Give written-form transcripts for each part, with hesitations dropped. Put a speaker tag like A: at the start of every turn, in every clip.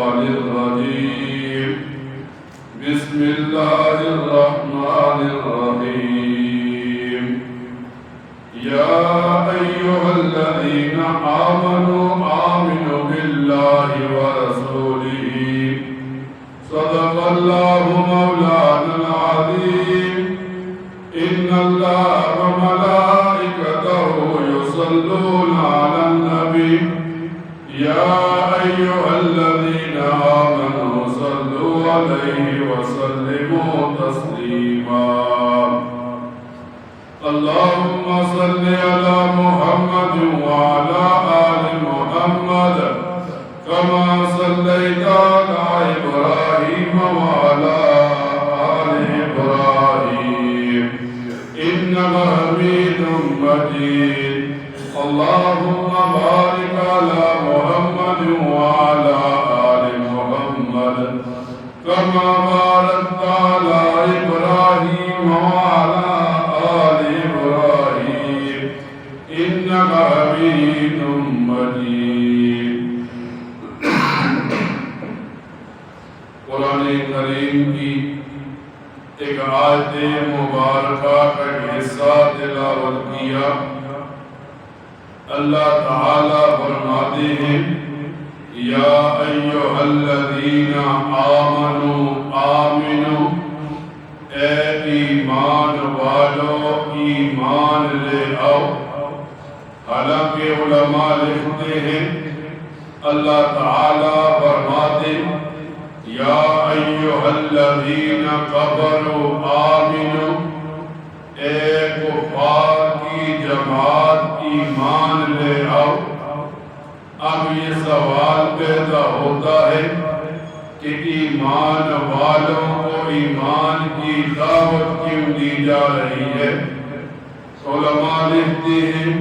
A: الشيطان الرجيم بسم الله الرحمن الرحيم يا أيها الذين آمنوا بالله ورسوله صدق الله مولانا العظيم إن الله وملائكته يصلون على النبي يا أيها الذين آمنوا صلوا عليه وسلموا تسليما اللهم صل على محمد وعلى آل محمد كما صليت على إبراهيم وعلى آل إبراهيم إنك حميد مجيد اللهم بارك على محمد وعلى آل محمد كما باركت على إبراهيم وعلى آل إبراهيم إنك حميد مجيد قرآن کریم کی ایک آیت مبارکہ کا حصہ تلاوت کیا۔ اللہ تعالیٰ فرماتے ہیں یا ایھا الذین آمنو اے ایمان والو ایمان لے آؤ۔ حالانکہ علماء لکھتے ہیں اللہ تعالیٰ فرماتے یا ایھا الذین کفروا آمنوا اے کفار کی جماعت ایمان لے آؤ۔ اب یہ سوال پیدا ہوتا ہے کہ ایمان والوں کو ایمان کی دعوت کیوں دی جا رہی ہے؟ علماء لکھتے ہیں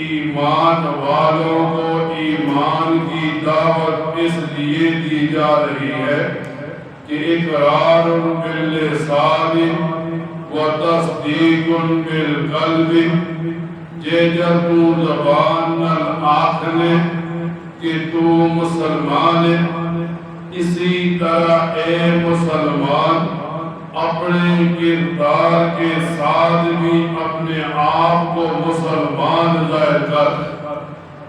A: ایمان والوں کو ایمان کی دعوت اس لیے دی جا رہی ہے کہ اقرار باللسان و تصدیق بالقلب جب تو زبان نال آکھنے کہ تو مسلمان ہے، اسی طرح اے مسلمان اپنے کردار کے ساتھ بھی اپنے آپ کو مسلمان ظاہر کر،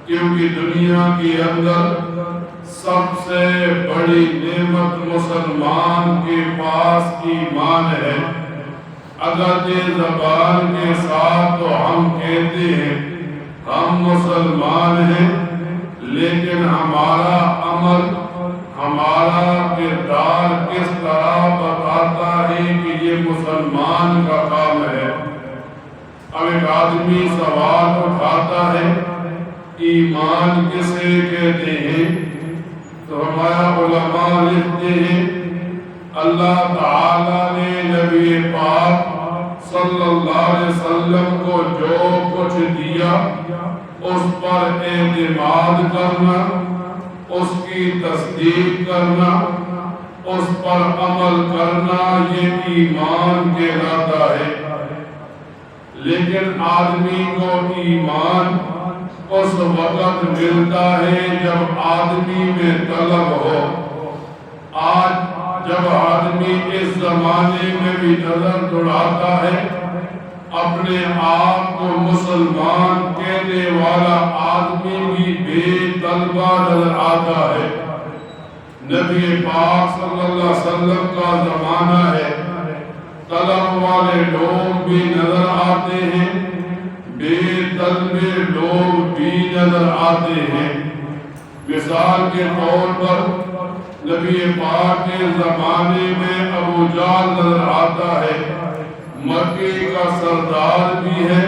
A: کیونکہ دنیا کے اندر سب سے بڑی نعمت مسلمان کے پاس ایمان ہے۔ اگر یہ زبان کے ساتھ تو ہم کہتے ہیں ہم مسلمان ہیں، لیکن ہمارا عمل ہمارا کردار کس طرح بتاتا ہے کہ یہ مسلمان کا کام ہے؟ اب ایک آدمی سوال اٹھاتا ہے ایمان کسے کہتے ہیں؟ تو ہمارا علماء لکھتے ہیں اللہ تعالیٰ نے نبی پاک صلی اللہ علیہ وسلم کو جو کچھ دیا اس پر اعتماد کرنا، اس کی تصدیق کرنا، اس پر عمل کرنا یہ ایمان کہلاتا ہے۔ لیکن آدمی کو ایمان اس وقت ملتا ہے جب آدمی میں طلب ہو۔ آج جب آدمی اس زمانے میں بھی نظر دوڑاتا ہے اپنے آپ کو مسلمان کہنے والا آدمی بھی بے طلبہ نظر آتا ہے۔ نبی پاک صلی اللہ علیہ وسلم کا زمانہ ہے، طلب والے لوگ بھی نظر آتے ہیں، بے طلب لوگ بھی نظر آتے ہیں۔ مثال کے طور پر نبی پاک کے زمانے میں ابو جہل نظر آتا ہے، مکے کا سردار بھی ہے،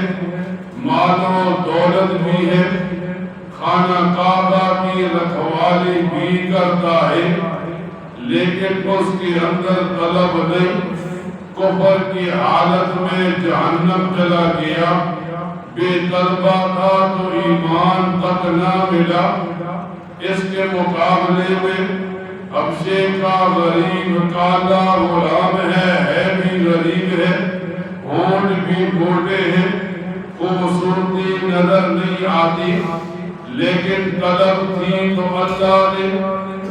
A: مال و دولت بھی ہے، خانہ کعبہ کی رکھوالی بھی کرتا ہے، لیکن اس کے اندر طلب نہیں، کفر کی حالت میں جہنم چلا گیا، بے طلبہ تھا تو ایمان تک نہ ملا۔ اس کے مقابلے میں حبشے کا غریب کالا غلام ہے بھی غریب ہے، ہونٹ بھی موٹے ہیں، خوبصورتی نظر نہیں آتی، لیکن طلب تھی تو اللہ نے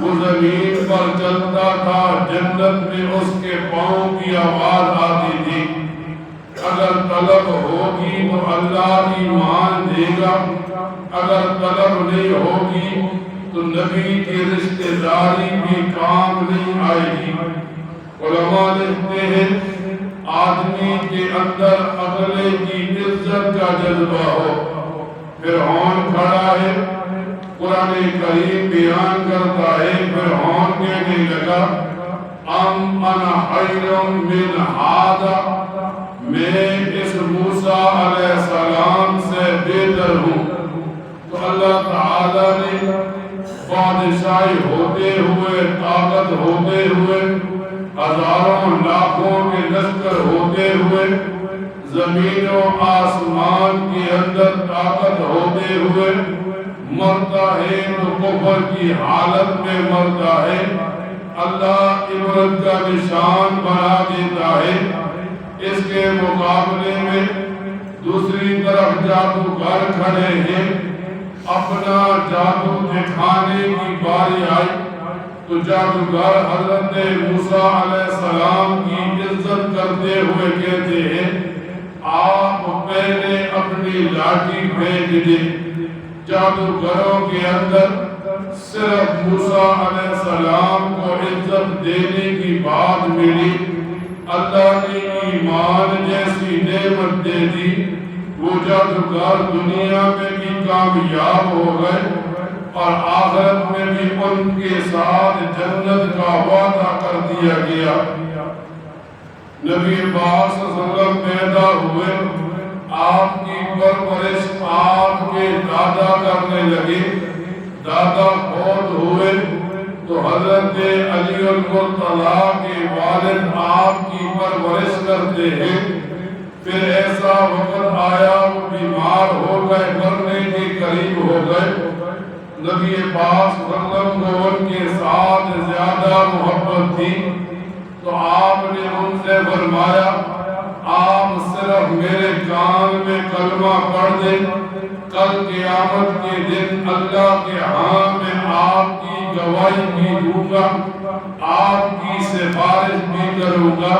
A: وہ زمین پر چلتا تھا، جنت میں اس کے پاؤں کی آواز آتی تھی۔ اگر طلب ہوگی تو اللہ ایمان دے گا، اگر طلب نہیں ہوگی تو نبی کی رشتہ داری بھی کام نہیں آئے گی۔ علماء لکھتے ہیں آدمی کے اندر اگلے کی عزت کا جذبہ ہو۔ فرعون کھڑا ہے، قرآن کریم بیان کرتا ہے، فرعون کہنے لگا ام انا خیر من ھذا، میں اس موسیٰ علیہ السلام سے بہتر ہوں۔ تو اللہ تعالیٰ نے بادشاہی ہوتے ہوئے، طاقت ہوتے ہوئے، ہزاروں لاکھوں کے لشکر ہوتے ہوئے، زمین و آسمان کے اندر طاقت ہوتے ہوئے مرتا ہے تو کفر کی حالت میں مرتا ہے۔ اللہ عبرت کا نشان بنا دیتا ہے۔ اس کے مقابلے میں دوسری طرف جادوگر کھڑے ہیں، اپنا جادو دکھانے کی باری آئی تو جادوگر حضرت موسیٰ علیہ السلام کی عزت کرتے ہوئے کہتے ہیں آپ پہلے اپنی لاٹھی پھینک دیں۔ جادوگروں کے اندر صرف موسیٰ علیہ السلام کو عزت دینے کی بات ملی، اللہ نے ایمان جیسی نعمت دے دی، وہ جادوگر دنیا میں بھی کامیاب ہو گئے اور آخرت میں بھی ان کے ساتھ جنت کا وعدہ کر دیا گیا۔ نبی پاک صلی اللہ علیہ وسلم پیدا ہوئے، آپ کی پرورش آپ کے دادا کرنے لگے، دادا فوت ہوئے تو حضرت علی المرتضیٰ کے والد آپ کی پرورش کرتے ہیں۔ پھر ایسا وقت آیا وہ بیمار ہو گئے، مرنے کے قریب ہو گئے، نبی پاک صلی اللہ علیہ وسلم کو ان کے ساتھ زیادہ محبت تھی تو آپ نے ان سے فرمایا آپ صرف میرے کان میں کلمہ پڑھ دیں، کل قیامت کے دن اللہ کے ہاں میں آپ کی گواہی بھی دوں گا، آپ کی سفارش بھی کروں گا۔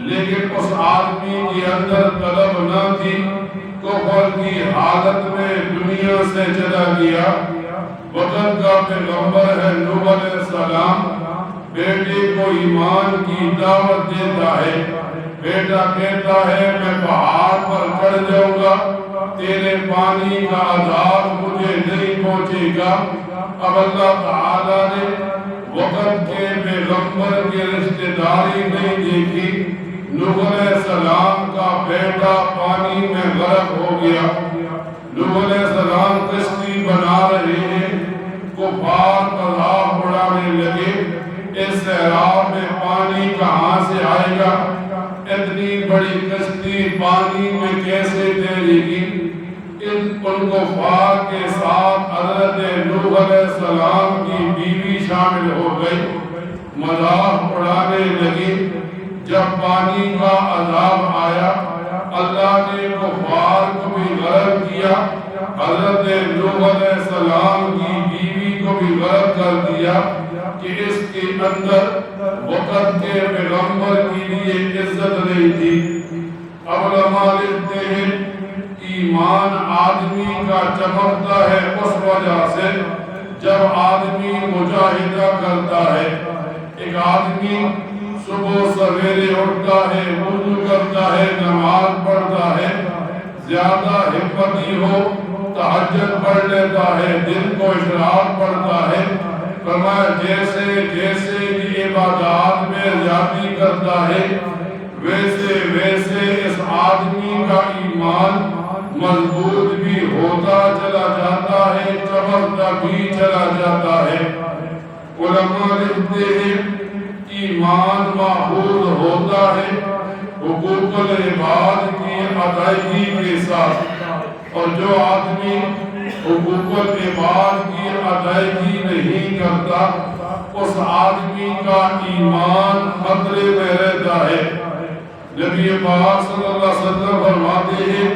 A: لیکن اس آدمی کے اندر طلب نہ تھی، کفر کی حالت میں دنیا سے چلا گیا۔ وطن کا پیغمبر ہے نوح علیہ السلام، بیٹے کو ایمان کی دعوت دیتا ہے، بیٹا کہتا ہے میں پہاڑ پر چڑھ جاؤں گا، تیرے پانی کا عذاب مجھے نہیں پہنچے گا۔ اب اللہ تعالیٰ نے وقت کے پیغمبر کی رشتہ داری نہیں دیکھی، نوح علیہ السلام کا بیٹا پانی میں غرق ہو گیا۔ نوح علیہ السلام کشتی بنا رہے ہیں، کفار مذاق اڑانے لگے، اس سیلاب میں پانی کہاں سے آئے گا، اتنی بڑی کشتی پانی میں کیسے تیرے گی۔ ان کفار کے ساتھ حضرت نوح علیہ السلام کی بیوی شامل ہو گئی، مذاق اڑانے لگی۔ جب پانی کا عذاب آیا اللہ نے کفار کو بھی غرق کیا، حضرت نوح علیہ السلام کی بیوی کو بھی غرق کر دیا کہ اس کے اندر وقت کے پیغمبر کے لیے عزت نہیں تھی۔ اب علماء لکھتے ہیں ایمان آدمی کا چمکتا ہے اس وجہ سے جب آدمی مجاہدہ کرتا ہے۔ ایک آدمی صبح سویرے اٹھتا ہے، وضو کرتا ہے، نماز پڑھتا ہے، زیادہ ہمتی ہو تہجد پڑھ لیتا ہے، دن کو اشراق پڑھتا ہے، فرمایا جیسے جیسے یہ عبادات میں زیادتی کرتا ہے ویسے ویسے اس آدمی کا ایمان مضبوط بھی ہوتا چلا جاتا ہے، چمکتا بھی چلا جاتا ہے۔ علماء لکھتے ہیں ایمان محفوظ ہوتا ہے حقوق العباد کی ادائیگی کے ساتھ، اور جو آدمی حقوق العباد کی ادائیگی نہیں کرتا اس آدمی کا ایمان خطرے میں رہتا ہے۔ نبی پاک صلی اللہ علیہ وسلم فرماتے ہیں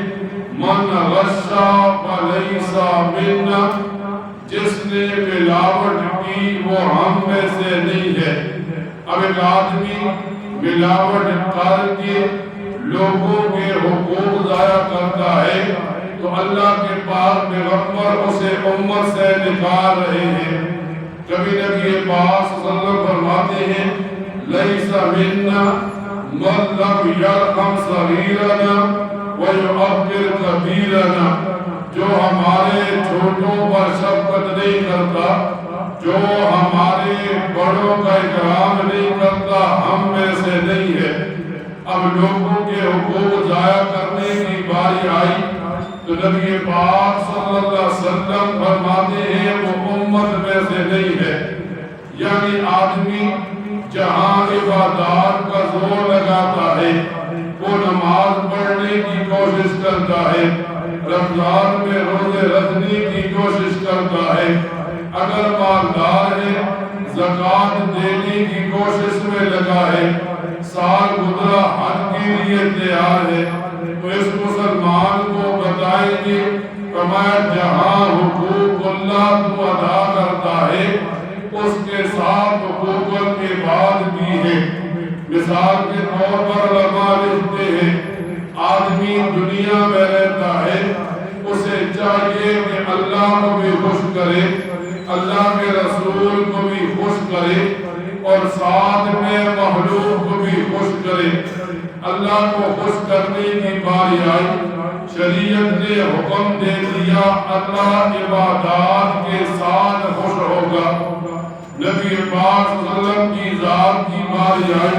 A: من غشا فلیس منا، جس نے ملاوٹ کی وہ ہم میں سے نہیں ہے۔ اب ایک آدمی ملاوٹ کر کے لوگوں کے حقوق ضائع کرتا ہے تو اللہ کے پاک پیغمبر اسے امت سے نکال رہے ہیں۔ کبھی نبی پاک صلی اللہ علیہ وسلم فرماتے ہیں لیس منا من لم یرحم صغیرنا ویعبر کبیرنا، جو ہمارے چھوٹوں پر شفقت نہیں کرتا، جو ہمارے بڑوں کا اکرام نہیں کرتا، ہم میں سے نہیں ہے۔ اب لوگوں کے حقوق ضائع کرنے کی باری آئی تو نبی پاک صلی اللہ علیہ وسلم فرماتے ہیں وہ امت میں سے نہیں ہے۔ یعنی آدمی جہاں عبادات کا زور لگاتا ہے، وہ نماز پڑھنے کی کوشش کرتا ہے، رمضان میں روزے رکھنے کی کوشش کرتا ہے، اگر مالدار ہے زکوٰۃ دینے کی کوشش میں لگا ہے، سال گزرا حج کے لیے تیار ہے، تو اس مسلمان کو بتائیں گے فرمایا جہاں حقوق اللہ تو ادا کرتا ہے اس کے ساتھ حقوق العباد بھی ہے۔ مثال کے طور پر علماء لکھتے ہیں آدمی دنیا میں رہتا ہے، اسے چاہیے کہ اللہ کو بھی خوش کرے، اللہ کے رسول کو بھی خوش کرے اور ساتھ میں مخلوق کو بھی خوش کرے۔ اللہ کو خوش کرنے کی باری آئی، شریعت نے حکم دے دیا اللہ عبادات کے ساتھ خوش ہوگا۔ نبی پاک صلی اللہ علیہ وسلم کی ذات کی باری آئی،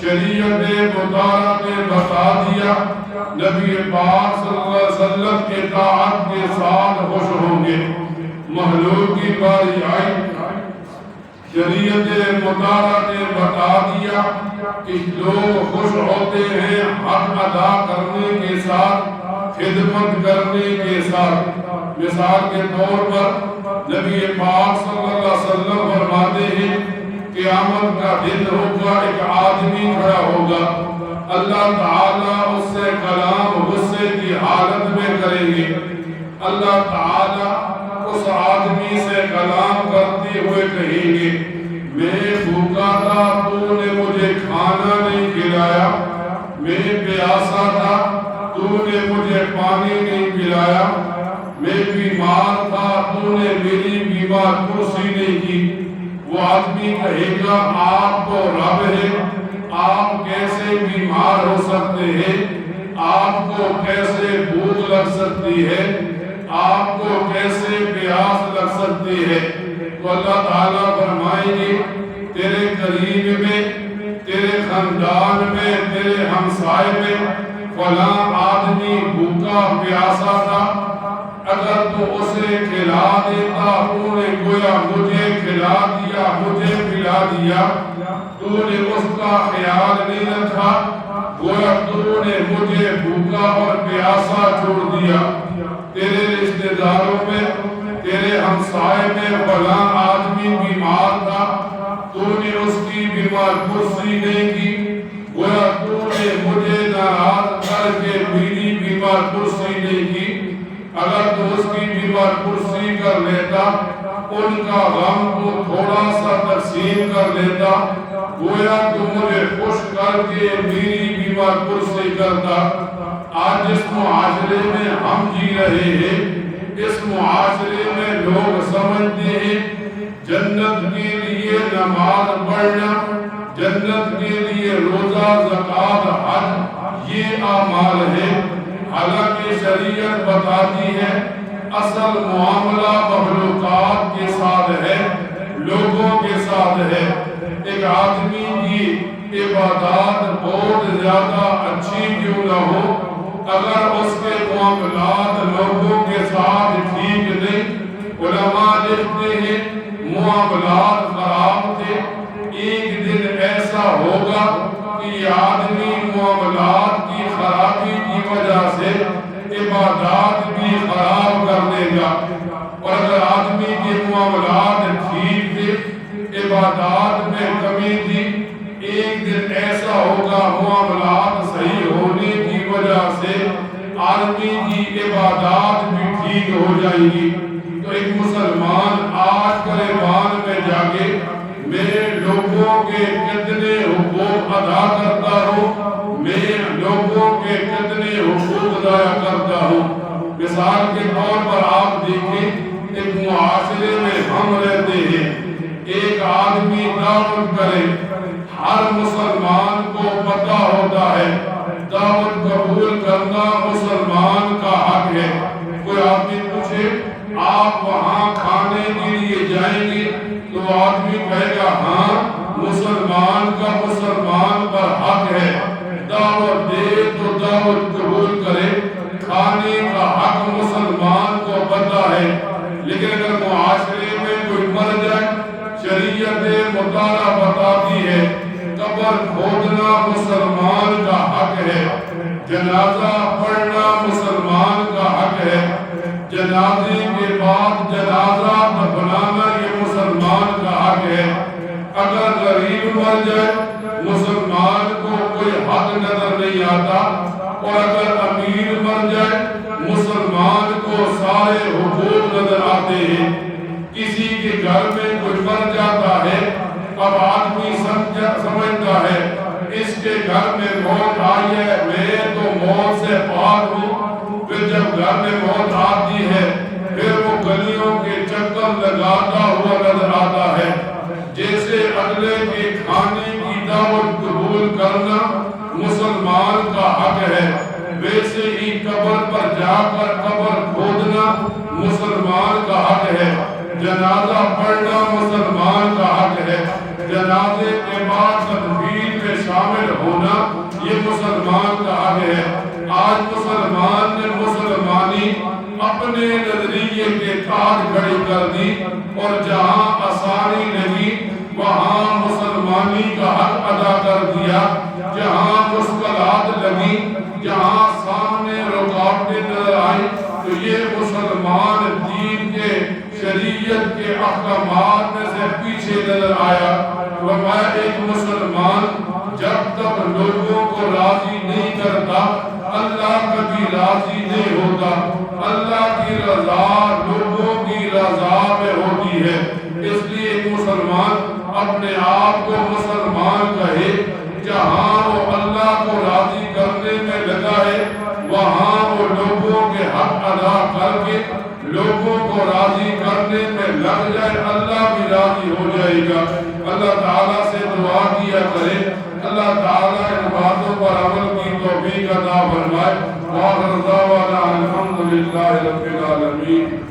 A: شریعت مطالعہ نے بتا دیا نبی پاک صلی اللہ علیہ وسلم کے اطاعت کے ساتھ خوش ہوں گے۔ مخلوق کی باری آئی، شریعت مطالعہ نے بتا دیا کہ لوگ خوش ہوتے ہیں حق ادا کرنے کے ساتھ، خدمت کرنے کے ساتھ۔ مثال کے طور پر نبی پاک صلی اللہ علیہ وسلم فرماتے ہیں قیامت کا دن ہوگا، ایک آدمی کھڑا ہوگا، اللہ تعالیٰ اس سے کلام غصے کی حالت میں کریں گے۔ اللہ تعالیٰ اس آدمی سے کلام کرتے ہوئے کہیں گے میں بھوکا تھا تو نے مجھے کھانا نہیں کھلایا، میں پیاسا تھا تو نے مجھے پانی نہیں پلایا، میں بیمار تھا تو نے میری بیمار پرسی نہیں کی۔ وہ آدمی کہے گا آپ تو رب ہے، آپ کیسے بیمار ہو سکتے ہیں، آپ کو کیسے بھوک لگ سکتی ہے، آپ کو کیسے پیاس لگ سکتی ہے؟ تو اللہ تعالیٰ فرمائیں گے تیرے قریب میں، تیرے خاندان میں، تیرے ہمسائے میں فلاں آدمی بھوکا پیاسا تھا، اگر تو اسے کھلا دیتا تو نے گویا مجھے کھلا دیا، مجھے پلا دیا، تو نے اس کا خیال نہیں رکھا، گویا تو نے مجھے بھوکا اور پیاسا چھوڑ دیا۔ تیرے رشتہ داروں میں، تیرے ہمسائے میں فلاں آدمی بیمار تھا، تو نے اس کی بیمار پرسی نہیں کی، گویا تو نے مجھے ناراض کر کے میری بیمار پرسی نہیں کی۔ اگر تو اس کی بیمار پرسی کر لیتا، ان کا غم کو تھوڑا سا تقسیم کر لیتا، گویا تو مجھے خوش کر کے میری بیمار پرسی کرتا۔ آج اس معاشرے میں ہم جی رہے ہیں، اس معاشرے میں لوگ سمجھتے ہیں جنت کے لیے نماز پڑھنا، جنت کے لیے روزہ زکوٰۃ حج یہ اعمال ہے، حالانکہ شریعت بتاتی ہے اصل معاملہ مخلوقات کے ساتھ ہے، لوگوں کے ساتھ ہے۔ ایک آدمی کی عبادات بہت زیادہ اچھی کیوں نہ ہو، اگر اس کے معاملات لوگوں کے ساتھ ٹھیک نہیں، علماء لکھتے ہیں معاملات خراب تھے، ایک دن ایسا ہوگا کہ یہ آدمی معاملات کی خرابی کی وجہ سے عبادات بھی خراب کر دے گا، اور اگر آدمی کے معاملات ٹھیک تھے، عبادات میں کمی تھی، ایک دن ایسا ہوگا معاملات صحیح ہونے کی وجہ سے آدمی کی عبادات بھی ٹھیک ہو جائیں گی۔ تو ایک مسلمان آج گریبان میں جاگے میں لوگوں کے کتنے حقوق ادا کرتا ہوں، میں لوگوں کے کتنے حقوق ضائع کرتا ہوں۔ مثال کے طور پر آپ دیکھیں ایک معاشرے میں ہم رہتے ہیں، ایک آدمی دعوت کرے، ہر مسلمان کو پتہ ہوتا ہے دعوت قبول کرنا مسلمان کا حق ہے۔ کوئی آدمی پوچھے آپ وہاں کھانے کے لیے جائیں گے تو آدمی کہے گا ہاں، مسلمان کا مسلمان پر حق ہے، دعوت دے تو دعوت قبول کرے، کھانے کا حق مسلمان کو پتہ ہے۔ لیکن اگر معاشرے میں کوئی مر جائے، شریعت مطالعہ بتاتی ہے قبر کھودنا مسلمان کا حق ہے، جنازہ پڑھنا مسلمان کا حق ہے، جنازے کے بعد جنازہ دفنانا یہ مسلمان کا حق ہے۔ اگر غریب مر جائے مسلمان کو کوئی حق نظر نہیں آتا، اور اگر امیر مر جائے مسلمان کو سارے حقوق نظر آتے ہیں۔ کسی کے گھر میں کوئی مر جاتا ہے، اب آدمی سمجھتا ہے اس کے گھر میں موت آئی ہے، میں تو موت سے پاک ہوں۔ پھر جب گھر میں موت آتی ہے پھر وہ گلیوں کے چکر لگاتا ہوا نظر آتا ہے۔ جیسے اگلے کے کھانے کی دعوت قبول کرنا مسلمان کا حق ہے، ویسے ہی قبر پر جا کر قبر کھودنا مسلمان کا حق ہے، جنازہ پڑھنا مسلمان کا حق ہے، جنازے کے بعد تدفین میں شامل ہونا یہ مسلمان کا حق ہے۔ آج مسلمان نے مسلمانی اپنے نظریے کے تاج کھڑی کر دی، اور جہاں آسانی لگی وہاں مسلمانی کا حق ادا کر دیا، جہاں مشکلات لگی، جہاں سامنے رکاوٹیں نظر آئی تو یہ مسلمان دین کے شریعت کے احکامات میں سے پیچھے نظر آیا۔ فرمایا ایک مسلمان جب تک لوگوں کو راضی نہیں کرتا اللہ کبھی راضی نہیں ہوتا۔ اللہ کی رضا لوگوں کی رضا میں ہوتی ہے، اس لیے ایک مسلمان اپنے آپ کو مسلمان کہے، جہاں وہ اللہ کو راضی کرنے میں لگا ہے وہاں وہ لوگوں کے حق ادا کر کے لوگوں کو راضی کرنے میں لگ جائے، اللہ بھی راضی ہو جائے گا۔ اللہ تعالیٰ سے دعا کیا کرے اللہ تعالیٰ ان باتوں پر عمل کی توفیق عطا فرمائے۔ وآخر دعوانا الحمدللہ رب العالمین۔